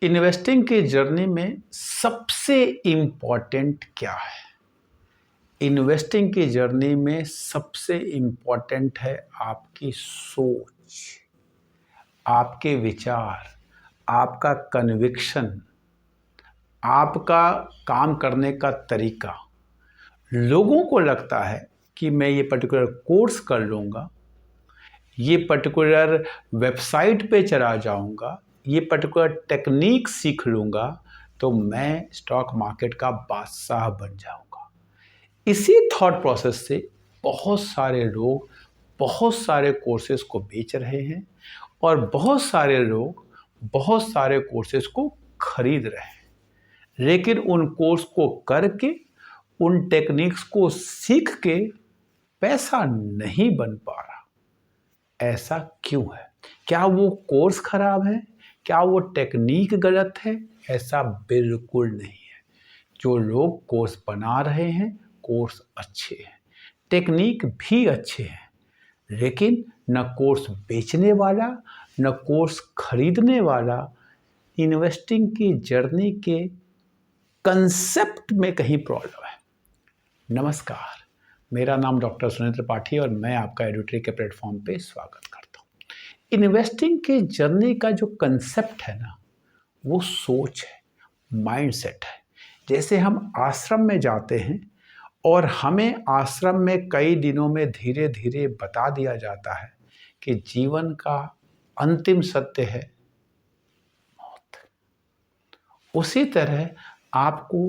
Investing की journey में सबसे इम्पॉर्टेंट क्या है? इन्वेस्टिंग की जर्नी में सबसे इम्पॉर्टेंट है आपकी सोच, आपके विचार, आपका कन्विक्शन, आपका काम करने का तरीका। लोगों को लगता है कि मैं ये पर्टिकुलर कोर्स कर लूँगा, ये पर्टिकुलर वेबसाइट पे चला जाऊँगा, ये पर्टिकुलर टेक्निक सीख लूँगा तो मैं स्टॉक मार्केट का बादशाह बन जाऊँगा। इसी थॉट प्रोसेस से बहुत सारे लोग बहुत सारे कोर्सेज़ को बेच रहे हैं और बहुत सारे लोग बहुत सारे कोर्सेज़ को खरीद रहे हैं। लेकिन उन कोर्स को करके, उन टेक्निक्स को सीख के पैसा नहीं बन पा रहा। ऐसा क्यों है? क्या वो कोर्स खराब है? क्या वो टेक्निक गलत है? ऐसा बिल्कुल नहीं है। जो लोग कोर्स बना रहे हैं, कोर्स अच्छे हैं, टेक्निक भी अच्छे हैं, लेकिन न कोर्स बेचने वाला, न कोर्स खरीदने वाला इन्वेस्टिंग की जर्नी के कंसेप्ट में कहीं प्रॉब्लम है। नमस्कार, मेरा नाम डॉक्टर सुनील त्रिपाठी और मैं आपका एडुटरी के प्लेटफॉर्म पे स्वागत करता हूँ। इन्वेस्टिंग की जर्नी का जो कंसेप्ट है ना, वो सोच है, माइंडसेट है। जैसे हम आश्रम में जाते हैं और हमें आश्रम में कई दिनों में धीरे धीरे बता दिया जाता है कि जीवन का अंतिम सत्य है मौत। उसी तरह आपको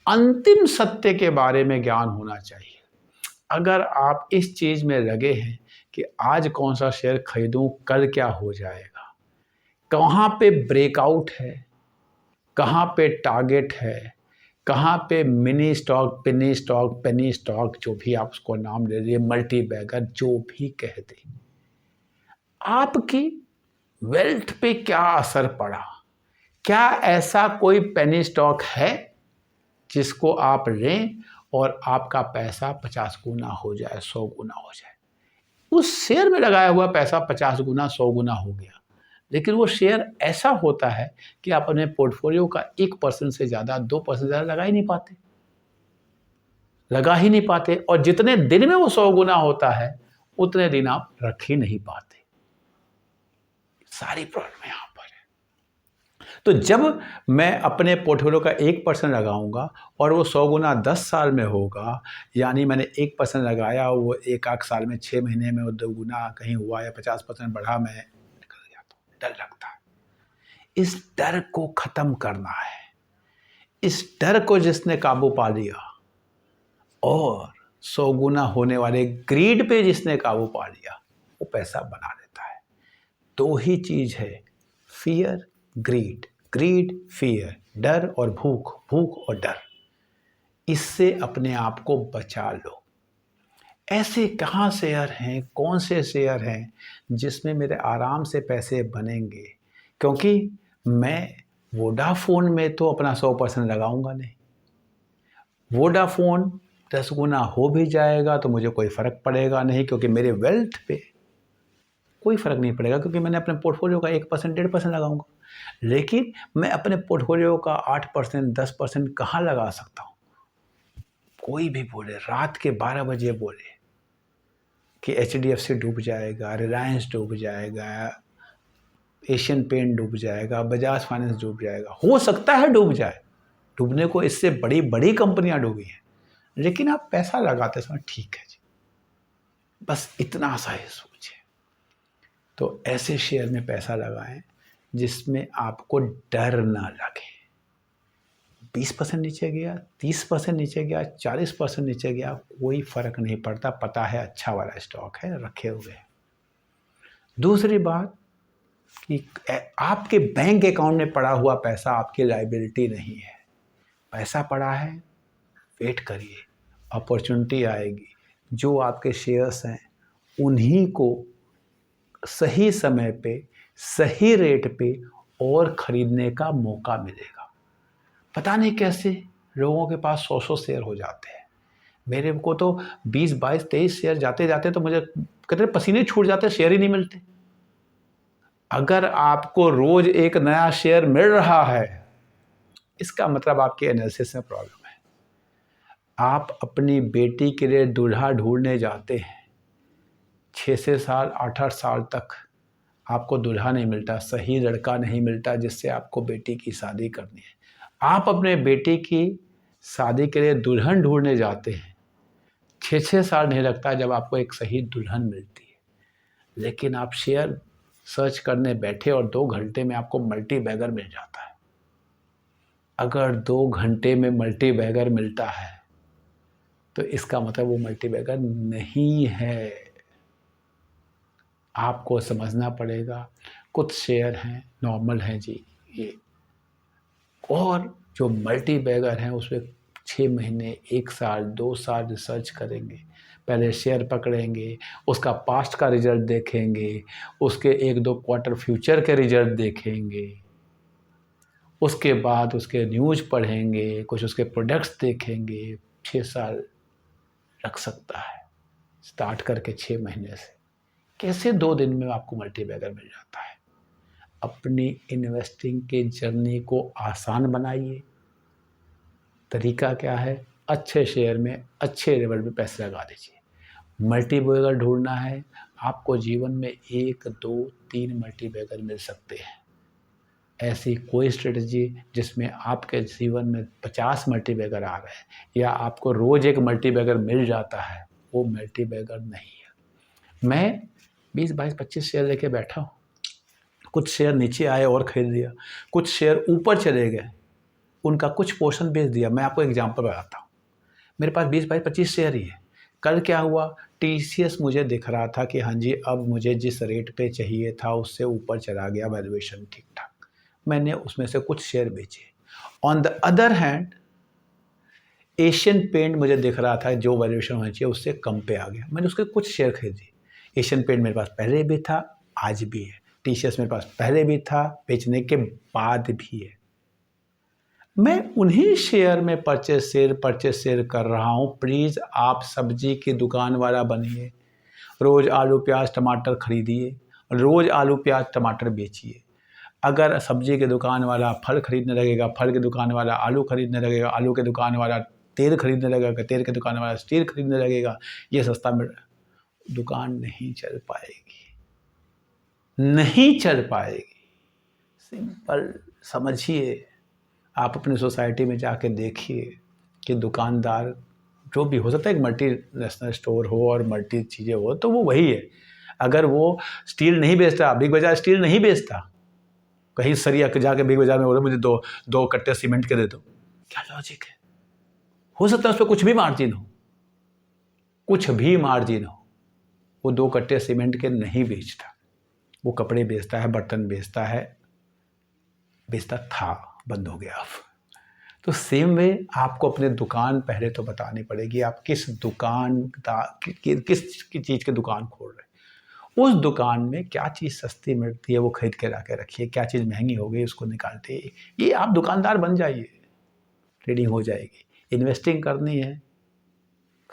अंतिम सत्य के बारे में ज्ञान होना चाहिए। अगर आप इस चीज़ में लगे हैं कि आज कौन सा शेयर खरीदूं, कल क्या हो जाएगा, कहाँ पे ब्रेकआउट है, कहाँ पे टारगेट है, कहाँ पे मिनी स्टॉक, पिनी स्टॉक, पेनी स्टॉक, जो भी आप उसको नाम ले लीजिए, मल्टी बैगर, जो भी कह दें, आपकी वेल्थ पे क्या असर पड़ा? क्या ऐसा कोई पेनी स्टॉक है जिसको आप लें और आपका पैसा 50 गुना हो जाए, 100 गुना हो जाए? उस शेयर में लगाया हुआ पैसा 50 गुना, 100 गुना हो गया, लेकिन वो शेयर ऐसा होता है कि आप अपने पोर्टफोलियो का 1% से ज़्यादा, 2% ज़्यादा लगा ही नहीं पाते और जितने दिन में वो 100 गुना होता है, उतने दिन आप रख ही नहीं पाते। सारी प्रॉब्लम यहाँ पर है। तो जब मैं अपने पोर्टफोलियो का 1% लगाऊंगा और वो 100 गुना 10 साल में होगा, यानी मैंने 1% लगाया, वो एक आध साल में 6 महीने में वो 2 गुना कहीं हुआ या 50% बढ़ा, मैं निकल गया तो डर लगता है। इस डर को खत्म करना है। इस डर को जिसने काबू पा लिया और 100 गुना होने वाले ग्रीड पे जिसने काबू पा लिया, वो पैसा बना लेता है। दो ही चीज है, फियर, ग्रीड। ग्रीड, फियर, डर और भूख, भूख और डर। इससे अपने आप को बचा लो। ऐसे कहाँ शेयर हैं, कौन से शेयर हैं जिसमें मेरे आराम से पैसे बनेंगे? क्योंकि मैं वोडाफोन में तो अपना 100% लगाऊंगा नहीं। वोडाफोन 10 गुना हो भी जाएगा तो मुझे कोई फ़र्क पड़ेगा नहीं, क्योंकि मेरे वेल्थ पे कोई फ़र्क नहीं पड़ेगा, क्योंकि मैंने अपने पोर्टफोलियो का 1%, 1.5% लगाऊंगा। लेकिन मैं अपने पोर्टफोलियो का 8%, 10% कहाँ लगा सकता हूँ? कोई भी बोले, रात के 12 बजे बोले कि HDFC डूब जाएगा, रिलायंस डूब जाएगा, एशियन पेंट डूब जाएगा, बजाज फाइनेंस डूब जाएगा। हो सकता है डूब जाए, डूबने को इससे बड़ी बड़ी कंपनियां डूबी हैं, लेकिन आप पैसा लगाते समय ठीक है जी, बस इतना सा ही सोचिए। तो ऐसे शेयर में पैसा लगाएं जिसमें आपको डर ना लगे। 20% नीचे गया, 30% नीचे गया, 40% नीचे गया, कोई फर्क नहीं पड़ता। पता है अच्छा वाला स्टॉक है, रखे हुए हैं। दूसरी बात कि आपके बैंक अकाउंट में पड़ा हुआ पैसा आपकी लायबिलिटी नहीं है। पैसा पड़ा है, वेट करिए, अपॉर्चुनिटी आएगी। जो आपके शेयर्स हैं उन्हीं को सही समय पे, सही रेट पे और खरीदने का मौका मिलेगा। पता नहीं कैसे लोगों के पास 100 शेयर हो जाते हैं। मेरे को तो 20, 22, 23 शेयर जाते जाते तो मुझे कहते पसीने छूट जाते, शेयर ही नहीं मिलते। अगर आपको रोज एक नया शेयर मिल रहा है, इसका मतलब आपके एनालिसिस में प्रॉब्लम है। आप अपनी बेटी के लिए दूल्हा ढूंढने जाते हैं, 6 साल 8 साल तक आपको दूल्हा नहीं मिलता, सही लड़का नहीं मिलता जिससे आपको बेटी की शादी करनी है। आप अपने बेटी की शादी के लिए दुल्हन ढूंढने जाते हैं, 6 साल नहीं लगता जब आपको एक सही दुल्हन मिलती है। लेकिन आप शेयर सर्च करने बैठे और 2 घंटे में आपको मल्टी बैगर मिल जाता है। अगर 2 घंटे में मल्टी बैगर मिलता है तो इसका मतलब वो मल्टी बैगर नहीं है। आपको समझना पड़ेगा। कुछ शेयर हैं नॉर्मल हैं जी ये, और जो मल्टी बैगर हैं उसमें 6 महीने 1 साल 2 साल रिसर्च करेंगे। पहले शेयर पकड़ेंगे, उसका पास्ट का रिजल्ट देखेंगे, उसके 1-2 क्वार्टर फ्यूचर के रिजल्ट देखेंगे, उसके बाद उसके न्यूज़ पढ़ेंगे, कुछ उसके प्रोडक्ट्स देखेंगे। 6 साल लग सकता है स्टार्ट करके 6 महीने से। कैसे 2 दिन में आपको मल्टी बैगर मिल जाता है? अपनी इन्वेस्टिंग के जर्नी को आसान बनाइए। तरीका क्या है? अच्छे शेयर में अच्छे लेवल पे पैसे लगा दीजिए। मल्टी बैगर ढूंढना है आपको, जीवन में 1 2 3 मल्टी बैगर मिल सकते हैं। ऐसी कोई स्ट्रेटजी जिसमें आपके जीवन में 50 मल्टी बैगर आ गए या आपको रोज एक मल्टी बैगर मिल जाता है, वो मल्टी बैगर नहीं है। मैं 20 22 25 शेयर लेके बैठा हूँ। कुछ शेयर नीचे आए और खरीद लिया, कुछ शेयर ऊपर चले गए, उनका कुछ पोर्शन बेच दिया। मैं आपको एग्जांपल बताता हूँ। मेरे पास 20 22 25 शेयर ही है। कल क्या हुआ, टीसीएस मुझे दिख रहा था कि हाँ जी अब मुझे जिस रेट पे चाहिए था उससे ऊपर चला गया, वैल्यूएशन ठीक ठाक। मैंने उसमें से कुछ शेयर बेचे। On the other hand Asian Paint मुझे दिख रहा था जो वैल्यूएशन होना चाहिए उससे कम पे आ गया, मैंने उसके कुछ शेयर खरीदे। एशियन पेंट मेरे पास पहले भी था, आज भी है। टीसीएस मेरे पास पहले भी था, बेचने के बाद भी है। मैं उन्हीं शेयर में परचेस सेल कर रहा हूँ। प्लीज़ आप सब्जी की दुकान वाला बनिए, रोज़ आलू प्याज टमाटर खरीदिए, रोज़ आलू प्याज टमाटर बेचिए। अगर सब्जी की दुकान वाला फल खरीदने लगेगा, फल की दुकान वाला आलू खरीदने लगेगा, आलू की दुकान वाला तेल खरीदने लगेगा, तेल की दुकान वाला स्टील खरीदने लगेगा, ये सस्ता मिल रहा है, दुकान नहीं चल पाएगी, नहीं चल पाएगी। सिंपल समझिए। आप अपनी सोसाइटी में जाके देखिए कि दुकानदार जो भी हो सकता है, एक मल्टी नेशनल स्टोर हो और मल्टी चीज़ें हो तो वो वही है। अगर वो स्टील नहीं बेचता, बिग बाजार स्टील नहीं बेचता, कहीं सरिया जाके बिग बाजार में बोले मुझे 2 कट्टे सीमेंट के दे दो, क्या लॉजिक है? हो सकता है उस पर कुछ भी मार्जिन हो, कुछ भी मार्जिन हो, वो 2 कट्टे सीमेंट के नहीं बेचता। वो कपड़े बेचता है, बर्तन बेचता है, बेचता था, बंद हो गया अब। तो सेम वे आपको अपने दुकान पहले तो बतानी पड़ेगी। आप किस किस चीज़ की दुकान खोल रहे हैं, उस दुकान में क्या चीज़ सस्ती मिलती है वो खरीद के ला के रखिए, क्या चीज़ महंगी हो गई उसको निकालते ये आप दुकानदार बन जाइए, ट्रेडिंग हो जाएगी। इन्वेस्टिंग करनी है,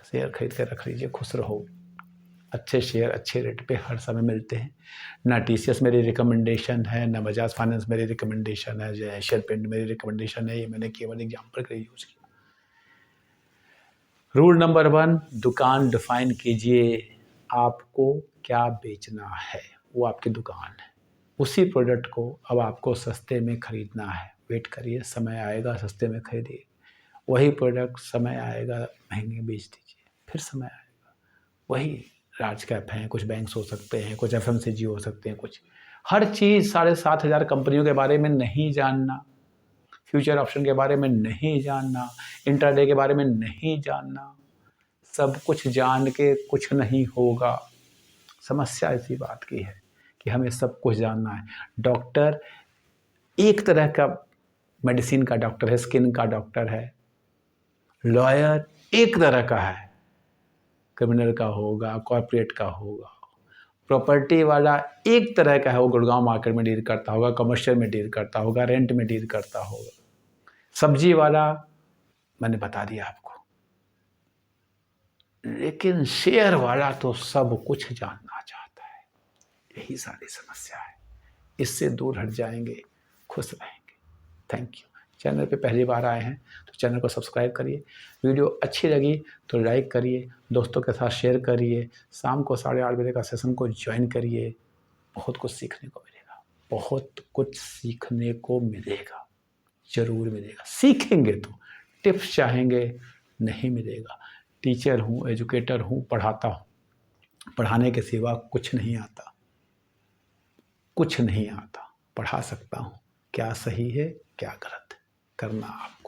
शेयर खरीद के रख लीजिए, खुश रहो। अच्छे शेयर अच्छे रेट पे हर समय मिलते हैं। ना टीसीएस मेरी रिकमेंडेशन है, ना बजाज फाइनेंस मेरी रिकमेंडेशन है, जो एशियन पेंट मेरी रिकमेंडेशन है, ये मैंने केवल एग्जाम्पल के लिए यूज़ किया। रूल नंबर 1, दुकान डिफाइन कीजिए। आपको क्या बेचना है, वो आपकी दुकान है। उसी प्रोडक्ट को अब आपको सस्ते में खरीदना है। वेट करिए, समय आएगा सस्ते में खरीदिए। वही प्रोडक्ट समय आएगा महंगे बेच दीजिए, फिर समय आएगा। वही लार्ज कैप हैं, कुछ बैंक्स हो सकते हैं, कुछ एफएमसीजी हो सकते हैं, कुछ हर चीज़ 7,500 कंपनियों के बारे में नहीं जानना, फ्यूचर ऑप्शन के बारे में नहीं जानना, इंट्राडे के बारे में नहीं जानना, सब कुछ जान के कुछ नहीं होगा। समस्या इसी बात की है कि हमें सब कुछ जानना है। डॉक्टर एक तरह का मेडिसिन का डॉक्टर है, स्किन का डॉक्टर है। लॉयर एक तरह का है, क्रिमिनल का होगा, कॉर्पोरेट का होगा। प्रॉपर्टी वाला एक तरह का है, वो गुड़गांव मार्केट में डील करता होगा, कमर्शियल में डील करता होगा, रेंट में डील करता होगा। सब्जी वाला मैंने बता दिया आपको। लेकिन शेयर वाला तो सब कुछ जानना चाहता है। यही सारी समस्या है। इससे दूर हट जाएंगे, खुश रहेंगे। Thank you. चैनल पे पहली बार आए हैं तो चैनल को सब्सक्राइब करिए, वीडियो अच्छी लगी तो लाइक करिए, दोस्तों के साथ शेयर करिए, शाम को 8:30 बजे का सेशन को ज्वाइन करिए। बहुत कुछ सीखने को मिलेगा, बहुत कुछ सीखने को मिलेगा, ज़रूर मिलेगा। सीखेंगे तो, टिप्स चाहेंगे नहीं मिलेगा। टीचर हूँ, एजुकेटर हूँ, पढ़ाता हूँ, पढ़ाने के सिवा कुछ नहीं आता, कुछ नहीं आता। पढ़ा सकता हूँ, क्या सही है क्या गलत है करना आप